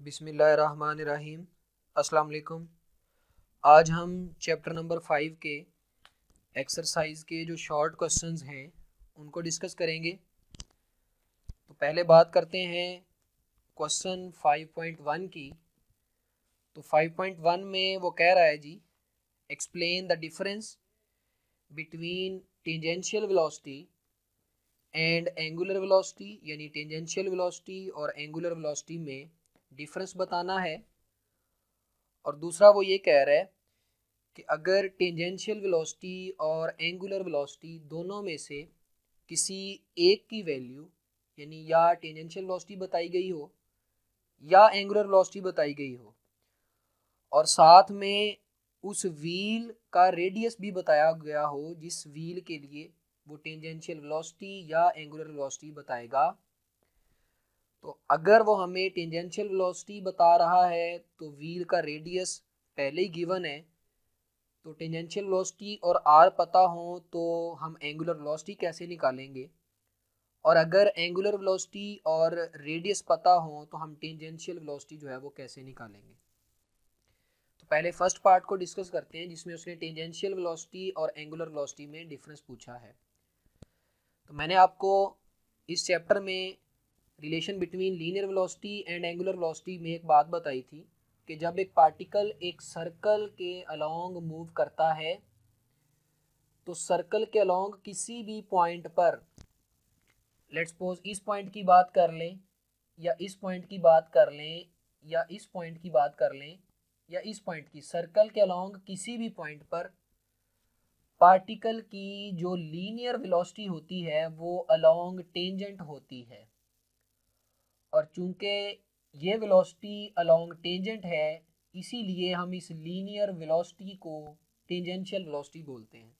बिस्मिल्लाहिर्रहमानिर्रहीम। अस्सलाम वालेकुम। आज हम चैप्टर नंबर 5 के एक्सरसाइज के जो शॉर्ट क्वेश्चंस हैं उनको डिस्कस करेंगे। तो पहले बात करते हैं क्वेश्चन 5.1 की। तो 5.1 में वो कह रहा है जी, explain the difference between tangential velocity and angular velocity, यानी टेंजेंशियल वेलोसिटी और एंगुलर वेलोसिटी में डिफरेंस बताना है। और दूसरा वो ये कह रहा है कि अगर टेंजेंशियल वेलोसिटी और एंगुलर वेलोसिटी दोनों में से किसी एक की वैल्यू, यानी या टेंजेंशियल वेलोसिटी बताई गई हो या एंगुलर वेलोसिटी बताई गई हो, और साथ में उस व्हील का रेडियस भी बताया गया हो जिस व्हील के लिए वो टेंजेंशियल वेलोसिटी या एंगुलर वेलोसिटी बताएगा, तो अगर वो हमें टेंजेंशियल वेलोसिटी बता रहा है तो व्हील का रेडियस पहले ही गिवन है, तो टेंजेंशियल वेलोसिटी और आर पता हो तो हम एंगुलर वेलोसिटी कैसे निकालेंगे, और अगर एंगुलर वेलोसिटी और रेडियस पता हो तो हम टेंजेंशियल वेलोसिटी जो है वो कैसे निकालेंगे। तो पहले फर्स्ट पार्ट को डिस्कस करते हैं जिसमें उसने टेंजेंशियल वेलोसिटी और एंगुलर वेलोसिटी में डिफरेंस पूछा है। तो मैंने आपको इस चैप्टर में relation between linear velocity and angular velocity में एक बात बताई थी कि जब एक पार्टिकल एक सर्कल के अलोंग मूव करता है तो सर्कल के अलोंग किसी भी पॉइंट पर, लेट्स सपोज इस पॉइंट की बात कर लें या इस पॉइंट की बात कर लें या इस पॉइंट की बात कर लें या इस पॉइंट की, सर्कल के अलोंग किसी भी पॉइंट पर पार्टिकल की जो लीनियर वेलोसिटी होती है वो अलोंग टेंजेंट होती है। और चूंकि ये वेलोसिटी अलोंग टेंजेंट है इसीलिए हम इस लीनियर वेलोसिटी को टेंजेंशियल वेलोसिटी बोलते हैं।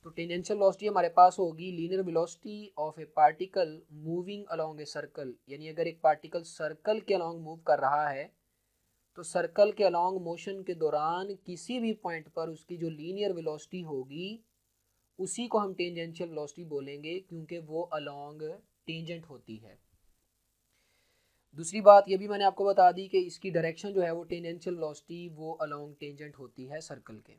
तो टेंजेंशियल वेलोसिटी हमारे पास होगी linear velocity of A particle moving along a circle, यानी अगर एक पार्टिकल सर्कल के अलोंग मूव कर रहा है तो सर्कल के अलोंग मोशन के दौरान किसी भी पॉइंट पर उसकी जो लीनियर वेलोसिटी होगी उसी को हम टेंजेंशियल वेलोसिटी बोलेंगे क्योंकि वो अलोंग टेंजेंट होती है। दूसरी बात ये भी मैंने आपको बता दी कि इसकी डायरेक्शन जो है वो टेंजेंशियल वेलोसिटी वो अलोंग टेंजेंट होती है सर्कल के।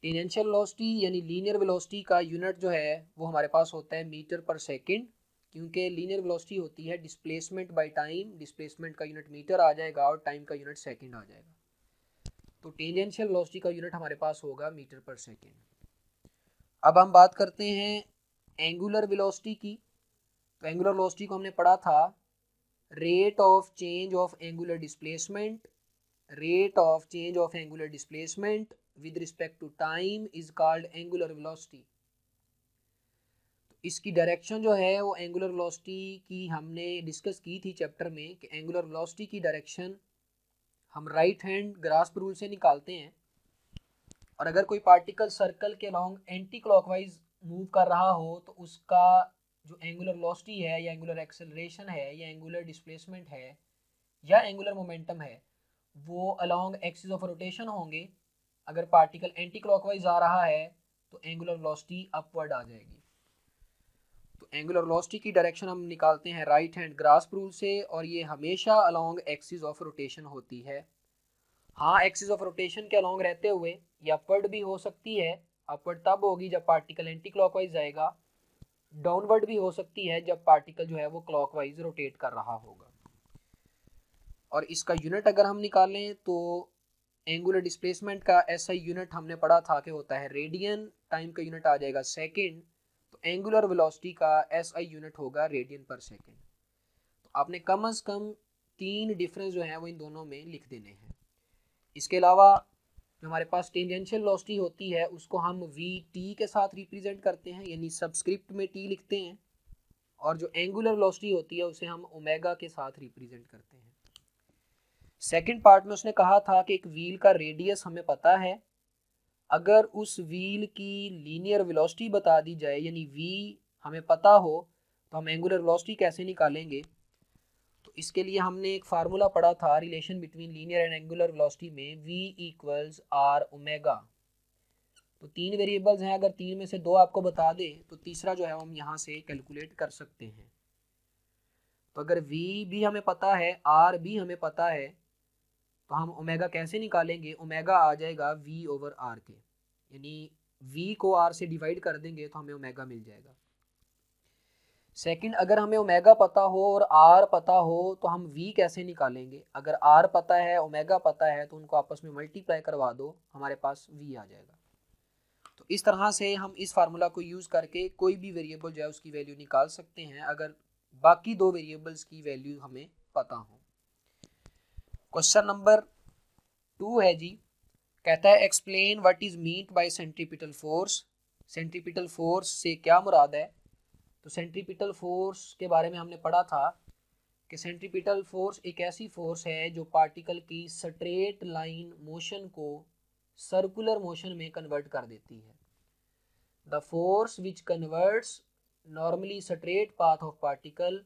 टेंजेंशियल वेलोसिटी यानी लीनियर वेलोसिटी का यूनिट जो है वो हमारे पास होता है मीटर पर सेकंड, क्योंकि लीनियर वेलोसिटी होती है डिस्प्लेसमेंट बाय टाइम। डिस्प्लेसमेंट का यूनिट मीटर आ जाएगा और टाइम का यूनिट सेकंड आ जाएगा। तो टेंजेंशियल वेलोसिटी का यूनिट हमारे पास होगा मीटर पर सेकंड। अब हम बात करते हैं एंगुलर वेलोसिटी की। तो एंगुलर वेलोसिटी को हमने पढ़ा था rate of change of angular displacement, rate of change of angular displacement with respect to time is called angular velocity. तो इसकी डायरेक्शन जो है वो एंगुलर वेलोसिटी की हमने डिस्कस की थी चैप्टर में कि एंगुलर वेलोसिटी की डायरेक्शन हम राइट हैंड ग्रास्प रूल से निकालते हैं। और अगर कोई पार्टिकल सर्कल के अलोंग एंटी क्लॉकवाइज मूव कर रहा हो तो उसका जो एंगुलर वेलोसिटी है या एंगुलर एक्सेलरेशन है या एंगुलर डिस्प्लेसमेंट है या एंगुलर मोमेंटम है वो अलोंग एक्सिस ऑफ रोटेशन होंगे। अगर पार्टिकल एंटी क्लॉकवाइज आ रहा है तो एंगुलर वेलोसिटी अपवर्ड आ जाएगी। तो एंगुलर वेलोसिटी की डायरेक्शन हम निकालते हैं राइट हैंड ग्रास्प रूल से और ये हमेशा अलोंग एक्सिस ऑफ रोटेशन होती है। हाँ, एक्सिस ऑफ रोटेशन के अलोंग रहते हुए ये अपवर्ड भी हो सकती है। अपवर्ड तब होगी जब पार्टिकल एंटी क्लॉकवाइज जाएगा, डाउनवर्ड भी हो सकती है जब पार्टिकल जो है वो क्लॉकवाइज रोटेट कर रहा होगा। और इसका यूनिट अगर हम निकालें तो एंगुलर डिस्प्लेसमेंट का एसआई यूनिट हमने पढ़ा था कि होता है रेडियन, टाइम का यूनिट आ जाएगा सेकंड, तो एंगुलर वेलोसिटी का एसआई यूनिट होगा रेडियन पर सेकंड। तो आपने कम से कम 3 डिफरेंस जो है वो इन दोनों में लिख देने हैं। इसके अलावा जो हमारे पास टेंजेंशियल वेलोसिटी होती है उसको हम वी टी के साथ रिप्रेजेंट करते हैं, यानी सबस्क्रिप्ट में टी लिखते हैं, और जो एंगुलर वेलोसिटी होती है उसे हम ओमेगा के साथ रिप्रेजेंट करते हैं। सेकंड पार्ट में उसने कहा था कि एक व्हील का रेडियस हमें पता है, अगर उस व्हील की लीनियर वेलोसिटी बता दी जाए यानी वी हमें पता हो तो हम एंगुलर वेलोसिटी कैसे निकालेंगे। तो इसके लिए हमने एक फार्मूला पढ़ा था relation between linear and angular velocity में, v इक्वल्स आर ओमेगा। तो 3 वेरिएबल्स हैं, अगर 3 में से 2 आपको बता दे तो तीसरा जो है हम यहाँ से कैलकुलेट कर सकते हैं। तो अगर v भी हमें पता है, r भी हमें पता है, तो हम ओमेगा कैसे निकालेंगे? ओमेगा आ जाएगा v ओवर r के, यानी v को r से डिवाइड कर देंगे तो हमें ओमेगा मिल जाएगा। सेकंड, अगर हमें ओमेगा पता हो और r पता हो तो हम v कैसे निकालेंगे? अगर r पता है, ओमेगा पता है, तो उनको आपस में मल्टीप्लाई करवा दो, हमारे पास v आ जाएगा। तो इस तरह से हम इस फार्मूला को यूज़ करके कोई भी वेरिएबल जो है उसकी वैल्यू निकाल सकते हैं, अगर बाकी दो वेरिएबल्स की वैल्यू हमें पता हो। क्वेश्चन नंबर 2 है जी, कहता है explain what is meant bye centripetal force. Centripetal force से क्या मुराद है? तो सेंट्रीपिटल फोर्स के बारे में हमने पढ़ा था कि सेंट्रीपिटल फोर्स एक ऐसी फोर्स है जो पार्टिकल की स्ट्रेट लाइन मोशन को सर्कुलर मोशन में कन्वर्ट कर देती है। The force which converts normally straight path of particle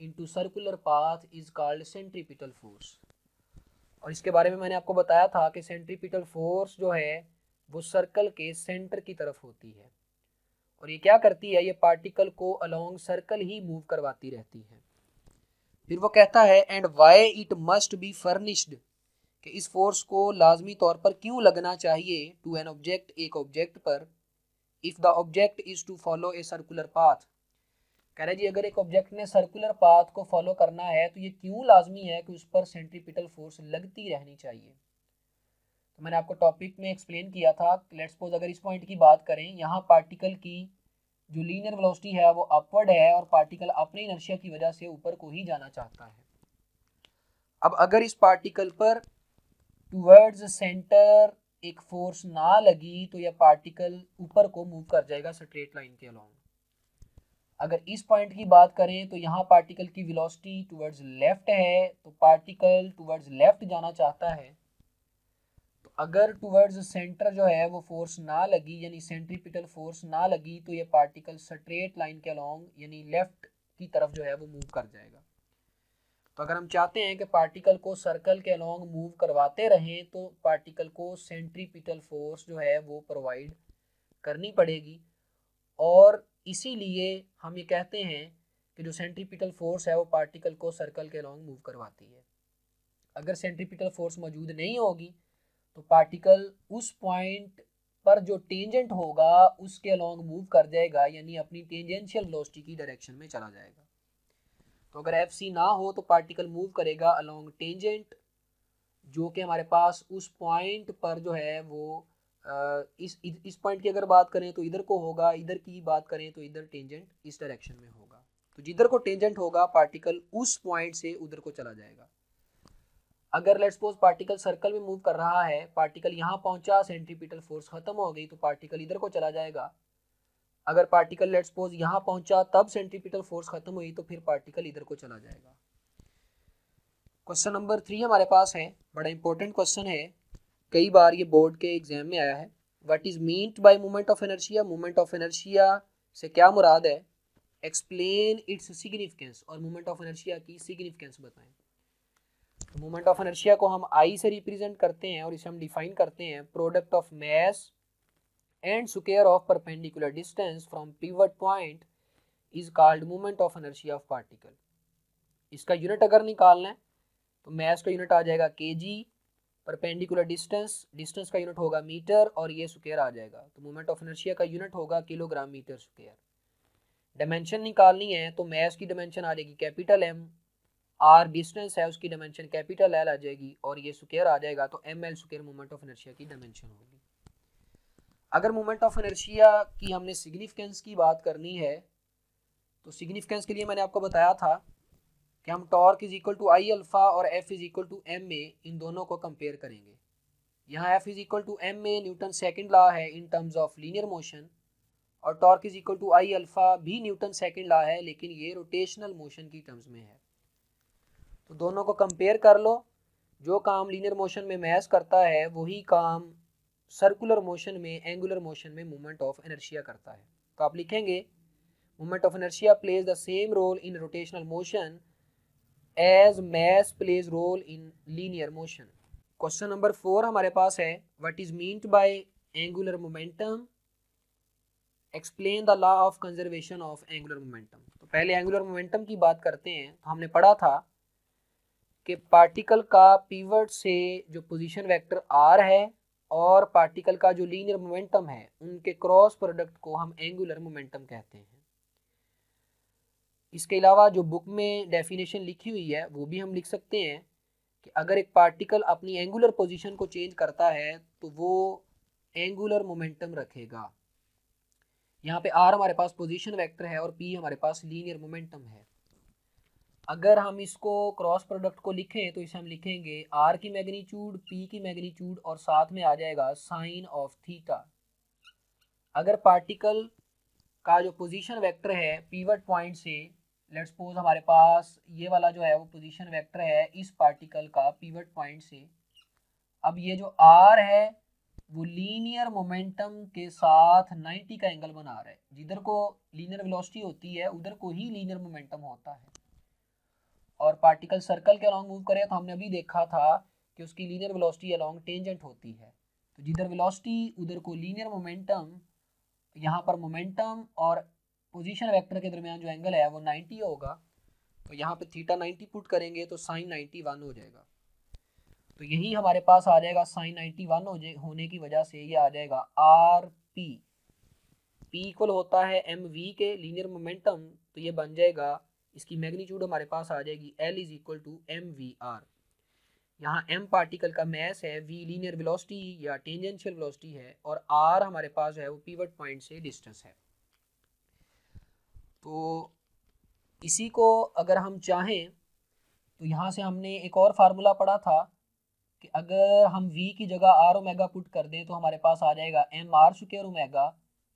into circular path is called centripetal force. और इसके बारे में मैंने आपको बताया था कि सेंट्रीपिटल फोर्स जो है वो सर्कल के सेंटर की तरफ होती है, और ये क्या करती है? ये पार्टिकल को अलोंग सर्कल ही मूव करवाती रहती है। फिर वो कहता है and why it must be furnished, कि इस फोर्स को लाजमी तौर पर क्यों लगना चाहिए टू एन ऑब्जेक्ट, एक ऑब्जेक्ट पर, if the object is to follow a circular path. कह रहे जी अगर एक ऑब्जेक्ट ने सर्कुलर पाथ को फॉलो करना है तो ये क्यों लाजमी है कि उस पर सेंट्रीपिटल फोर्स लगती रहनी चाहिए। तो मैंने आपको टॉपिक में एक्सप्लेन किया था। लेट्स सपोज अगर इस पॉइंट की बात करें, यहाँ पार्टिकल की जो लीनियर वेलोसिटी है वो अपवर्ड है और पार्टिकल अपने इनर्शिया की वजह से ऊपर को ही जाना चाहता है। अब अगर इस पार्टिकल पर टूवर्ड्स सेंटर एक फोर्स ना लगी तो यह पार्टिकल ऊपर को मूव कर जाएगा स्ट्रेट लाइन के अलोंग। अगर इस पॉइंट की बात करें तो यहाँ पार्टिकल की वेलोसिटी टुवर्ड्स लेफ्ट है, तो पार्टिकल टुवर्ड्स लेफ्ट जाना चाहता है। तो अगर टुवर्ड्स सेंटर जो है वो फोर्स ना लगी, यानी सेंट्रीपिटल फोर्स ना लगी, तो ये पार्टिकल स्ट्रेट लाइन के अलोंग यानी लेफ्ट की तरफ जो है वो मूव कर जाएगा। तो अगर हम चाहते हैं कि पार्टिकल को सर्कल के अलोंग मूव करवाते रहें तो पार्टिकल को सेंट्रीपिटल फोर्स जो है वो प्रोवाइड करनी पड़ेगी, और इसीलिए हम ये कहते हैं कि जो सेंट्रीपिटल फोर्स है वो पार्टिकल को सर्कल के अलोंग मूव करवाती है। अगर सेंट्रीपिटल फोर्स मौजूद नहीं होगी तो पार्टिकल उस पॉइंट पर जो टेंजेंट होगा उसके अलोंग मूव कर जाएगा, यानी अपनी टेंजेंशियल वेलोसिटी की डायरेक्शन में चला जाएगा। तो अगर एफ सी ना हो तो पार्टिकल मूव करेगा अलोंग टेंजेंट, जो कि हमारे पास उस पॉइंट पर जो है वो इस पॉइंट की अगर बात करें तो इधर को होगा, इधर की बात करें तो इधर टेंजेंट इस डायरेक्शन में होगा। तो जिधर को टेंजेंट होगा पार्टिकल उस पॉइंट से उधर को चला जाएगा। अगर लेट्स सपोज पार्टिकल सर्कल में मूव कर रहा है, पार्टिकल यहाँ पहुंचा, सेंट्रीपिटल फोर्स खत्म हो गई तो पार्टिकल इधर को चला जाएगा। अगर पार्टिकल लेट्स सपोज यहाँ पहुंचा तब सेंट्रीपिटल फोर्स खत्म हुई तो फिर पार्टिकल इधर को चला जाएगा। क्वेश्चन नंबर 3 हमारे पास है, बड़ा इंपॉर्टेंट क्वेश्चन है, कई बार ये बोर्ड के एग्जाम में आया है। What is meant bye moment of inertia. Moment of inertia से क्या मुराद है? एक्सप्लेन इट्स सिग्निफिकेंस, और मोमेंट ऑफ इनर्शिया की सिग्निफिकेंस बताएं। तो मोमेंट ऑफ इनर्शिया को हम आई से रिप्रेजेंट करते हैं और इसे हम डिफाइन करते हैं product of mass and square of perpendicular distance from pivot point is called moment of inertia of particle. इसका यूनिट अगर निकालना है तो मास का यूनिट आ जाएगा केजी, परपेंडिकुलर डिस्टेंस का यूनिट होगा मीटर, और ये स्क्वायर आ जाएगा। तो मोमेंट ऑफ इनर्शिया का यूनिट होगा किलोग्राम मीटर स्क्वायर। डायमेंशन निकालनी है तो मास की डायमेंशन आ जाएगी कैपिटल एम, आर डिस्टेंस है उसकी डायमेंशन कैपिटल एल आ जाएगी, और ये स्क्वायर आ जाएगा, तो M L square moment of inertia की डायमेंशन होगी। अगर मोमेंट ऑफ इनर्शिया की हमने सिग्निफिकेंस की बात करनी है तो सिग्निफिकेंस के लिए मैंने आपको बताया था कि हम torque is equal to I alpha और F is equal to m में इन दोनों को कंपेयर करेंगे। यहाँ F is equal to m में न्यूटन सेकंड लॉ है in terms of linear motion, और torque is equal to I alpha भी न्यूटन सेकंड लॉ है लेकिन ये रोटेशनल मोशन की टर्म्स में है। तो दोनों को कंपेयर कर लो। जो काम लीनियर मोशन में मास करता है वही काम सर्कुलर मोशन में, एंगुलर मोशन में मोमेंट ऑफ इनर्शिया करता है। तो आप लिखेंगे moment of inertia plays the same role in rotational motion as mass plays role in linear motion. Question number 4 हमारे पास है, what is meant by angular momentum, explain the law of conservation of angular momentum. तो तो पहले angular momentum की बात करते हैं। तो हमने पढ़ा था कि पार्टिकल का पीवट से जो पोजीशन वेक्टर आर है और पार्टिकल का जो लीनियर मोमेंटम है, उनके क्रॉस प्रोडक्ट को हम एंगुलर मोमेंटम कहते हैं। इसके अलावा जो बुक में डेफिनेशन लिखी हुई है वो भी हम लिख सकते हैं कि अगर एक पार्टिकल अपनी एंगुलर पोजीशन को चेंज करता है तो वो एंगुलर मोमेंटम रखेगा। यहाँ पे आर हमारे पास पोजीशन वेक्टर है और पी हमारे पास लीनियर मोमेंटम है। अगर हम इसको क्रॉस प्रोडक्ट को लिखें तो इसे हम लिखेंगे आर की मैग्नीट्यूड, पी की मैग्नीट्यूड और साथ में आ जाएगा साइन ऑफ थीटा। अगर पार्टिकल का जो पोजीशन वेक्टर है पीवट पॉइंट से, लेट्स सपोज हमारे पास ये वाला जो है वो पोजीशन वेक्टर है इस पार्टिकल का पीवट पॉइंट से, अब ये जो आर है वो लीनियर मोमेंटम के साथ 90 का एंगल बना रहा है। जिधर को लीनियर वेलोसिटी होती है उधर को ही लीनियर मोमेंटम होता है। और पार्टिकल सर्कल के अलॉन्ग मूव करे तो हमने अभी देखा था कि उसकी लीनियर वेलोसिटी अलॉन्ग टेंजेंट होती है। तो जिधर वेलोसिटी उधर को लीनियर मोमेंटम, यहाँ पर मोमेंटम और पोजीशन वेक्टर के दरमियान जो एंगल है वो 90 होगा। तो यहाँ पे थीटा 90 पुट करेंगे तो साइन 91 हो जाएगा। तो यही हमारे पास आ जाएगा साइन 91 होने की वजह से ये आ जाएगा आर पी। पी इक्वल होता है एम वी के लीनियर मोमेंटम, तो ये बन जाएगा, इसकी मैग्नीट्यूड हमारे पास आ जाएगी L is equal to M V R. यहाँ m पार्टिकल का मैस है, v लीनियर वेलोसिटी या टेंजेंशियल वेलोसिटी है और r हमारे पास है वो पीवट पॉइंट से डिस्टेंस है। तो इसी को अगर हम चाहें तो यहाँ से हमने एक और फार्मूला पढ़ा था कि अगर हम v की जगह r ओमेगा पुट कर दें तो हमारे पास आ जाएगा M R square omega.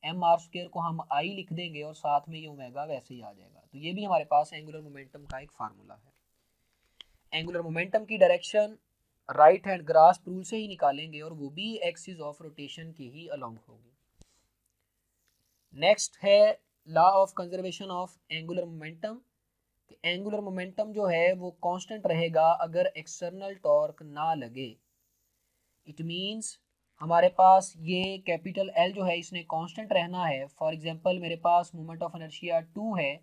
M R square को हम i लिख देंगे और साथ में ये ओमेगा वैसे ही आ जाएगा। तो ये भी हमारे पास एंगुलर मोमेंटम का एक फार्मूला है। एंगुलर मोमेंटम की direction right hand grasp rule से ही निकालेंगे और वो भी एक्सिस ऑफ रोटेशन के ही अलोंग होगी। नेक्स्ट है law of conservation of angular momentum. Angular momentum जो है वो कांस्टेंट रहेगा अगर एक्सटर्नल टॉर्क ना लगे। इट मींस हमारे पास ये कैपिटल L जो है इसने कांस्टेंट रहना है। फॉर एग्जांपल मेरे पास मोमेंट ऑफ इनर्शिया 2 है,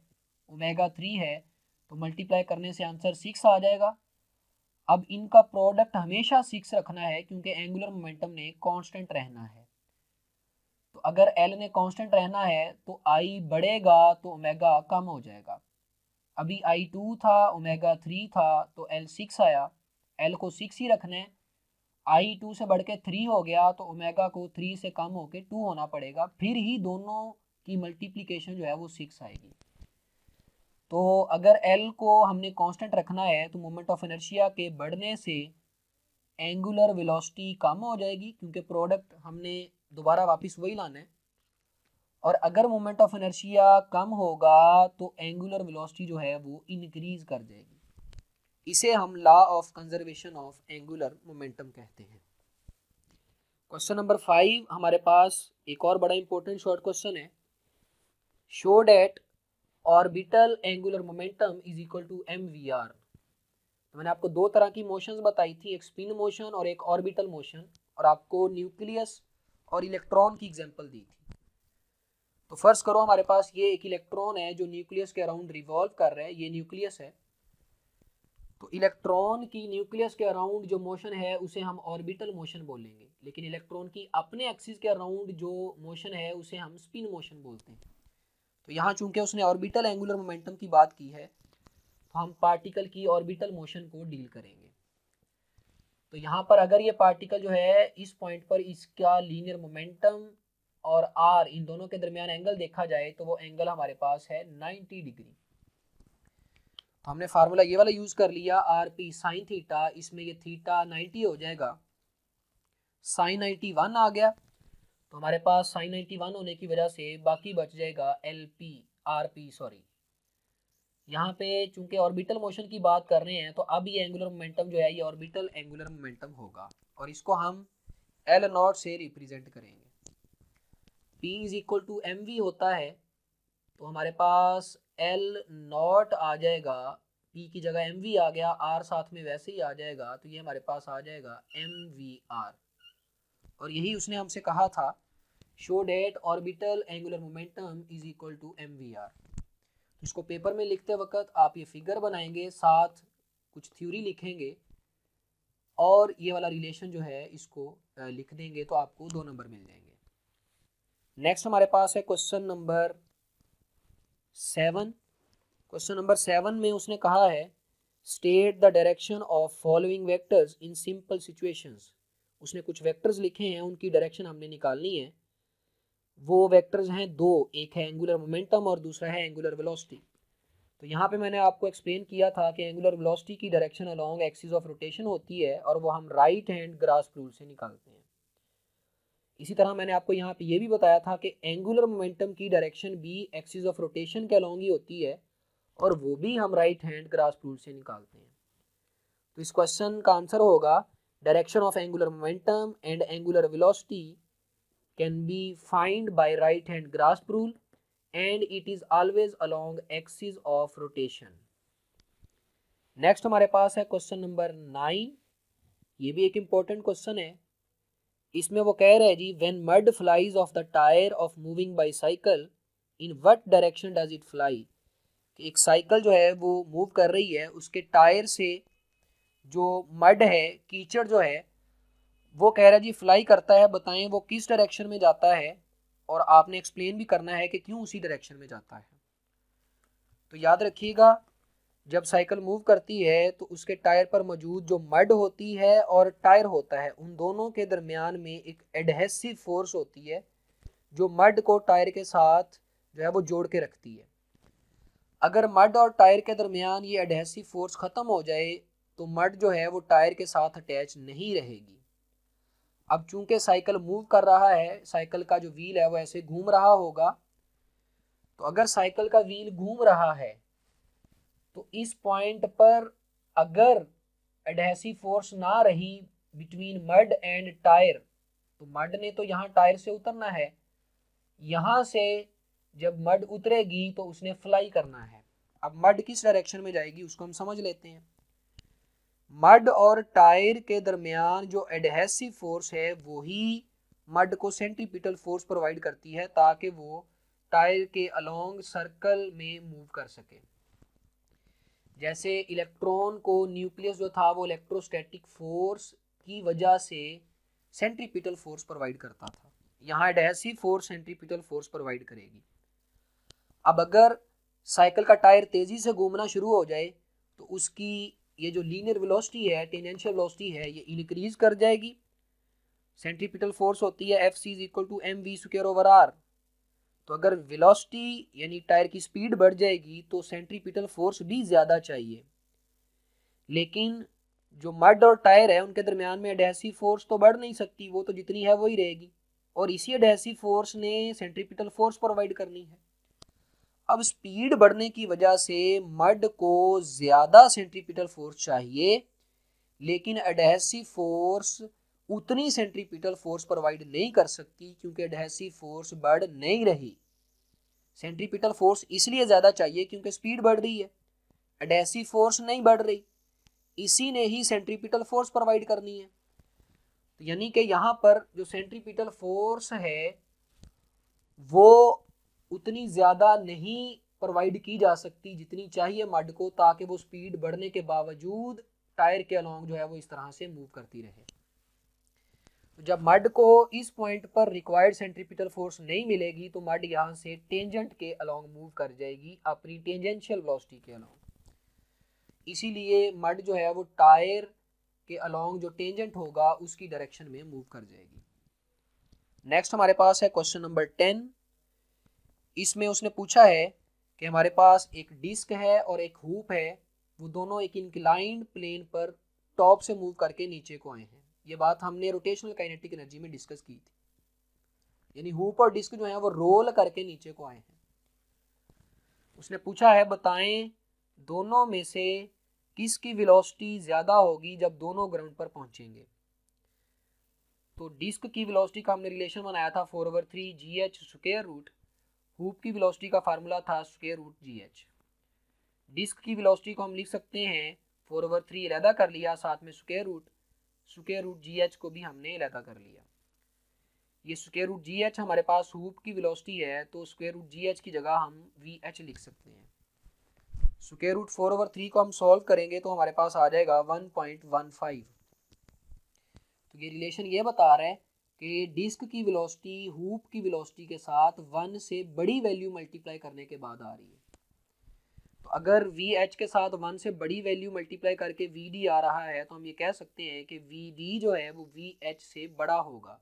ओमेगा 3 है, तो मल्टीप्लाई करने से आंसर 6 आ जाएगा। अब इनका प्रोडक्ट हमेशा 6 रखना है क्योंकि एंगुलर मोमेंटम ने कांस्टेंट रहना है। तो अगर L ने कांस्टेंट रहना है तो I बढ़ेगा तो ओमेगा कम हो जाएगा। अभी I2 था, ओमेगा 3 था, तो L 6 आया। L को 6 ही रखना है। I2 से बढ़ के 3 हो गया तो ओमेगा को 3 से कम होके 2 होना पड़ेगा, फिर ही दोनों की मल्टीप्लिकेशन जो है वो 6 आएगी। तो अगर L को हमने कांस्टेंट रखना है तो मोमेंट ऑफ इनर्शिया के बढ़ने से एंगुलर वेलोसिटी कम हो जाएगी क्योंकि प्रोडक्ट हमने दोबारा वापस वही लाना है। और अगर मोमेंट ऑफ इनर्शिया कम होगा तो एंगुलर वेलोसिटी जो है वो इंक्रीज कर जाएगी। इसे हम law of conservation of angular momentum कहते हैं। क्वेश्चन नंबर 5 हमारे पास एक और बड़ा इंपॉर्टेंट शॉर्ट क्वेश्चन है। Show that orbital angular momentum is equal to M V R. तो मैंने आपको दो तरह की मोशंस बताई थी, एक स्पिन मोशन और एक ऑर्बिटल मोशन, और आपको न्यूक्लियस और इलेक्ट्रॉन की एग्जांपल दी थी। तो फर्स्ट करो हमारे पास ये एक इलेक्ट्रॉन है जो न्यूक्लियस के अराउंड रिवॉल्व कर रहा है, ये न्यूक्लियस है। तो इलेक्ट्रॉन की न्यूक्लियस के अराउंड जो मोशन है उसे हम ऑर्बिटल मोशन बोलेंगे, लेकिन इलेक्ट्रॉन की अपने एक्सिस के अराउंड जो मोशन है उसे हम स्पिन मोशन बोलते हैं। तो यहाँ चूंकि उसने ऑर्बिटल एंगुलर मोमेंटम की बात की है तो हम पार्टिकल की ऑर्बिटल मोशन को डील करेंगे। तो यहाँ पर अगर ये पार्टिकल जो है इस पॉइंट पर इसका लीनियर मोमेंटम और आर इन दोनों के दरमियान एंगल देखा जाए तो वो एंगल हमारे पास है 90 डिग्री। तो हमने फार्मूला ये वाला यूज कर लिया आर पी साइन थीटा, इसमें ये थीटा 90 हो जाएगा, साइन 91 आ गया। तो हमारे पास साइन 91 होने की वजह से बाकी बच जाएगा L P R P sorry. यहाँ पे चूंकि ऑर्बिटल मोशन की बात कर रहे हैं तो अब ये एंगुलर मोमेंटम जो है ये ऑर्बिटल एंगुलर मोमेंटम होगा और इसको हम एल नॉट से रिप्रेजेंट करेंगे। P is equal to M V होता है तो हमारे पास एल नॉट आ जाएगा, P की जगह एम वी आ गया, R साथ में वैसे ही आ जाएगा, तो ये हमारे पास आ जाएगा एम वी आर। और यही उसने हमसे कहा था show that orbital angular momentum is equal to M V R. इसको पेपर में लिखते वक्त आप ये फिगर बनाएंगे, साथ कुछ थ्योरी लिखेंगे और ये वाला रिलेशन जो है इसको लिख देंगे तो आपको 2 नंबर मिल जाएंगे। नेक्स्ट हमारे पास है क्वेश्चन नंबर 7। क्वेश्चन नंबर 7 में उसने कहा है state the direction of following vectors in simple situations. उसने कुछ वेक्टर्स लिखे हैं, उनकी डायरेक्शन हमने निकालनी है। वो वेक्टर्स हैं 2, एक है एंगुलर मोमेंटम और दूसरा है एंगुलर वेलोसिटी। तो यहाँ पे मैंने आपको एक्सप्लेन किया था कि एंगुलर वेलोसिटी की direction along axis of rotation होती है और वो हम राइट हैंड ग्रास्प रूल से निकालते हैं। इसी तरह मैंने आपको यहाँ पे ये भी बताया था कि एंगुलर मोमेंटम की डायरेक्शन भी एक्सिस ऑफ रोटेशन के अलोंग ही होती है और वो भी हम राइट हैंड ग्रास्प रूल से निकालते हैं। तो इस क्वेश्चन का आंसर होगा direction of angular momentum and angular velocity can be find by right hand grasp rule and it is always along axis of rotation। Next हमारे पास है क्वेश्चन नंबर 9। ये भी एक इम्पोर्टेंट क्वेश्चन है। इसमें वो कह रहे हैं जी when mud flies off the tyre of moving bicycle in what direction does it fly. एक साइकिल जो है वो मूव कर रही है, उसके टायर से जो मड है, कीचड़ जो है, वो कह रहा है जी फ्लाई करता है, बताएं वो किस डायरेक्शन में जाता है और आपने एक्सप्लेन भी करना है कि क्यों उसी डायरेक्शन में जाता है। तो याद रखिएगा जब साइकिल मूव करती है तो उसके टायर पर मौजूद जो मड होती है और टायर होता है, उन दोनों के दरमियान में एक एडहेसिव फोर्स होती है जो मड को टायर के साथ जो है वो जोड़ के रखती है। अगर मड और टायर के दरमियान ये एडहेसिव फोर्स ख़त्म हो जाए तो मड जो है वो टायर के साथ अटैच नहीं रहेगी। अब चूंकि साइकिल मूव कर रहा है, साइकिल का जो व्हील है वो ऐसे घूम रहा होगा, तो अगर साइकिल का व्हील घूम रहा है तो इस पॉइंट पर अगर एडहेसिव फोर्स ना रही बिटवीन मड एंड टायर, तो मड ने तो यहाँ टायर से उतरना है, यहाँ से जब मड उतरेगी तो उसने फ्लाई करना है। अब मड किस डायरेक्शन में जाएगी उसको हम समझ लेते हैं। मड और टायर के दरमियान जो एडहेसिव फोर्स है वही मड को सेंट्रीपिटल फोर्स प्रोवाइड करती है ताकि वो टायर के अलोंग सर्कल में मूव कर सके। जैसे इलेक्ट्रॉन को न्यूक्लियस जो था वो इलेक्ट्रोस्टैटिक फोर्स की वजह से सेंट्रीपिटल फोर्स प्रोवाइड करता था, यहाँ adhesive force centripetal force provide करेगी। अब अगर साइकिल का टायर तेजी से घूमना शुरू हो जाए तो उसकी ये जो लीनियर वेलोसिटी है, टेंजेंशियल वेलोसिटी है, ये इंक्रीज कर जाएगी। सेंट्रीपिटल फोर्स होती है Fc = mv²/r। तो अगर वेलोसिटी यानी टायर की स्पीड बढ़ जाएगी तो सेंट्रीपिटल फोर्स भी ज़्यादा चाहिए, लेकिन जो मड और टायर है उनके दरमियान में एडहेसिव फोर्स तो बढ़ नहीं सकती, वो तो जितनी है वही रहेगी और इसी एडहेसिव फोर्स ने सेंट्रीपिटल फोर्स प्रोवाइड करनी है। अब स्पीड बढ़ने की वजह से मड को ज़्यादा सेंट्रीपिटल फोर्स चाहिए, लेकिन एडहेसिव फोर्स उतनी सेंट्रीपिटल फोर्स प्रोवाइड नहीं कर सकती क्योंकि एडहेसिव फोर्स बढ़ नहीं रही। सेंट्रीपिटल फोर्स इसलिए ज़्यादा चाहिए क्योंकि स्पीड बढ़ रही है, एडहेसिव फोर्स नहीं बढ़ रही, इसी ने ही सेंट्रीपिटल फोर्स प्रोवाइड करनी है। तो यानी कि यहाँ पर जो सेंट्रीपिटल फोर्स है वो उतनी ज़्यादा नहीं प्रोवाइड की जा सकती जितनी चाहिए मड को, ताकि वो स्पीड बढ़ने के बावजूद टायर के अलोंग जो है वो इस तरह से मूव करती रहे। तो जब मड को इस पॉइंट पर रिक्वायर्ड सेंट्रीपिटल फोर्स नहीं मिलेगी तो मड यहाँ से टेंजेंट के अलोंग मूव कर जाएगी अपनी टेंजेंशियल वेलोसिटी के अलोंग। इसीलिए मड जो है वो टायर के अलोंग जो टेंजेंट होगा उसकी डायरेक्शन में मूव कर जाएगी। नेक्स्ट हमारे पास है क्वेश्चन नंबर 10। इसमें उसने पूछा है कि हमारे पास एक डिस्क है और एक हुप है, वो दोनों एक इंक्लाइंड प्लेन पर टॉप से मूव करके नीचे को आए हैं। ये बात हमने रोटेशनल काइनेटिक एनर्जी में डिस्कस की थी, यानी हुप और डिस्क जो है वो रोल करके नीचे को आए हैं। उसने पूछा है बताएं दोनों में से किसकी वेलोसिटी ज़्यादा होगी जब दोनों ग्राउंड पर पहुंचेंगे। तो डिस्क की वेलोसिटी का हमने रिलेशन बनाया था 4/3 GH², हुप की वेलोसिटी का फार्मूला था √GH। डिस्क की वेलोसिटी को हम लिख सकते हैं 4/3 अलहदा कर लिया, साथ में √GH को भी हमने अलहदा कर लिया। ये √GH हमारे पास हुप की वेलोसिटी है तो √GH की जगह हम VH लिख सकते हैं। स्क्वायर रूट 4/3 को हम सॉल्व करेंगे तो हमारे पास आ जाएगा 1.15। तो ये रिलेशन ये बता रहा है कि डिस्क की वेलोसिटी हूप की वेलोसिटी के साथ 1 से बड़ी वैल्यू मल्टीप्लाई करने के बाद आ रही है। तो अगर वी एच के साथ 1 से बड़ी वैल्यू मल्टीप्लाई करके वी डी आ रहा है तो हम ये कह सकते हैं कि वी डी जो है वो वी एच से बड़ा होगा।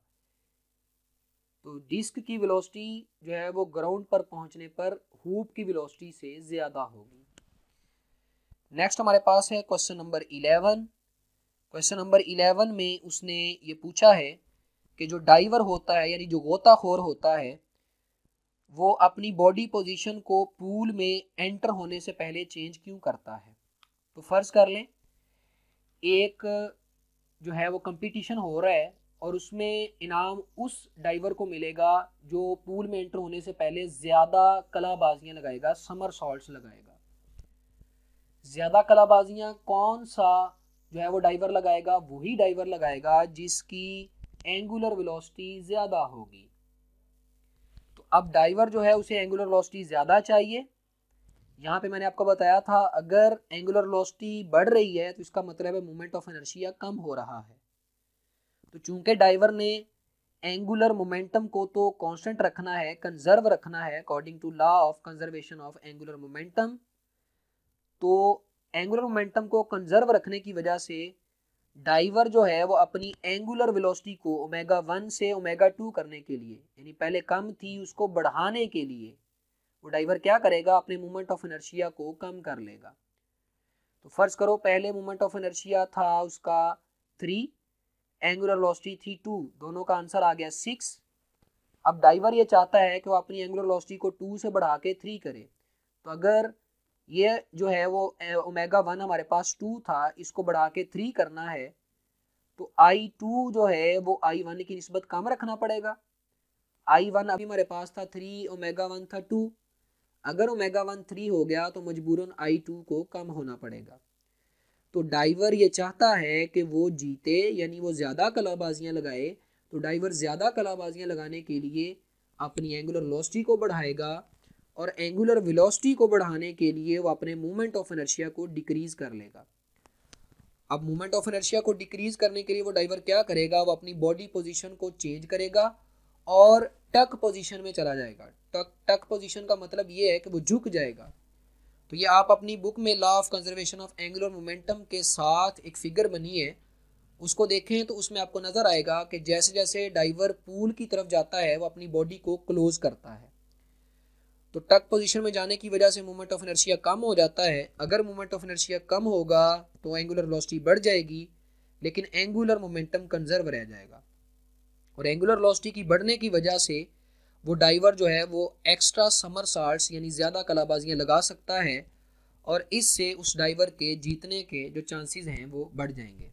तो डिस्क की वेलोसिटी जो है वो ग्राउंड पर पहुंचने पर हूप की वेलोसिटी से ज़्यादा होगी। नेक्स्ट हमारे पास है क्वेश्चन नंबर 11। क्वेश्चन नंबर 11 में उसने ये पूछा है कि जो डाइवर होता है यानी जो गोताखोर होता है वो अपनी बॉडी पोजीशन को पूल में एंटर होने से पहले चेंज क्यों करता है। तो फर्ज कर लें एक जो है वो कंपटीशन हो रहा है और उसमें इनाम उस डाइवर को मिलेगा जो पूल में एंटर होने से पहले ज़्यादा कलाबाजियाँ लगाएगा, समर सॉल्ट्स लगाएगा। ज़्यादा कलाबाजियाँ कौन सा जो है वो डाइवर लगाएगा, वही डाइवर लगाएगा जिसकी एंगुलर वेलोसिटी ज़्यादा होगी। तो अब डाइवर जो है उसे एंगुलर वेलोसिटी ज़्यादा चाहिए। यहाँ पे मैंने आपको बताया था अगर एंगुलर वेलोसिटी बढ़ रही है तो इसका मतलब है मोमेंट ऑफ इनर्शिया कम हो रहा है। तो चूंकि डाइवर ने एंगुलर मोमेंटम को तो कांस्टेंट रखना है, कंजर्व रखना है according to law of conservation of angular momentum, तो एंगुलर मोमेंटम को कंजर्व रखने की वजह से डाइवर जो है वो अपनी एंगुलर वेलोसिटी को ओमेगा 1 से ओमेगा 2 करने के लिए, यानी पहले कम थी उसको बढ़ाने के लिए वो डाइवर क्या करेगा, अपने मोमेंट ऑफ इनर्शिया को कम कर लेगा। तो फर्ज करो पहले मोमेंट ऑफ इनर्शिया था उसका 3, एंगुलर वेलोसिटी थी 2, दोनों का आंसर आ गया 6। अब डाइवर ये चाहता है कि वो अपनी एंगुलर वेलोसिटी को 2 से बढ़ा के 3 करे। तो अगर ये जो है वो ओमेगा 1 हमारे पास 2 था, इसको बढ़ा के 3 करना है तो I2 जो है वो I1 की निस्बत कम रखना पड़ेगा। I1 अभी हमारे पास था 3, ओमेगा 1 था 2। अगर ओमेगा 1 3 हो गया तो मजबूरन I2 को कम होना पड़ेगा। तो डाइवर ये चाहता है कि वो जीते, यानी वो ज़्यादा कलाबाजियाँ लगाए। तो डाइवर ज़्यादा कलाबाजियाँ लगाने के लिए अपनी एंगुलर वेलोसिटी को बढ़ाएगा और एंगुलर वेलोसिटी को बढ़ाने के लिए वो अपने मोमेंट ऑफ इनर्शिया को डिक्रीज कर लेगा। अब मोमेंट ऑफ इनर्शिया को डिक्रीज करने के लिए वो डाइवर क्या करेगा, वो अपनी बॉडी पोजीशन को चेंज करेगा और टक पोजीशन में चला जाएगा। टक पोजीशन का मतलब ये है कि वो झुक जाएगा। तो ये आप अपनी बुक में law of conservation of angular momentum के साथ एक फिगर बनी है, उसको देखें तो उसमें आपको नजर आएगा कि जैसे जैसे डाइवर पूल की तरफ जाता है वो अपनी बॉडी को क्लोज करता है। तो टक पोजीशन में जाने की वजह से मोमेंट ऑफ इनर्शिया कम हो जाता है। अगर मोमेंट ऑफ इनर्शिया कम होगा तो एंगुलर वेलोसिटी बढ़ जाएगी, लेकिन एंगुलर मोमेंटम कंजर्व रह जाएगा। और एंगुलर वेलोसिटी की बढ़ने की वजह से वो डाइवर जो है वो एक्स्ट्रा समरसॉल्ट्स यानी ज़्यादा कलाबाजियाँ लगा सकता है और इससे उस डाइवर के जीतने के जो चांसेस हैं वो बढ़ जाएंगे।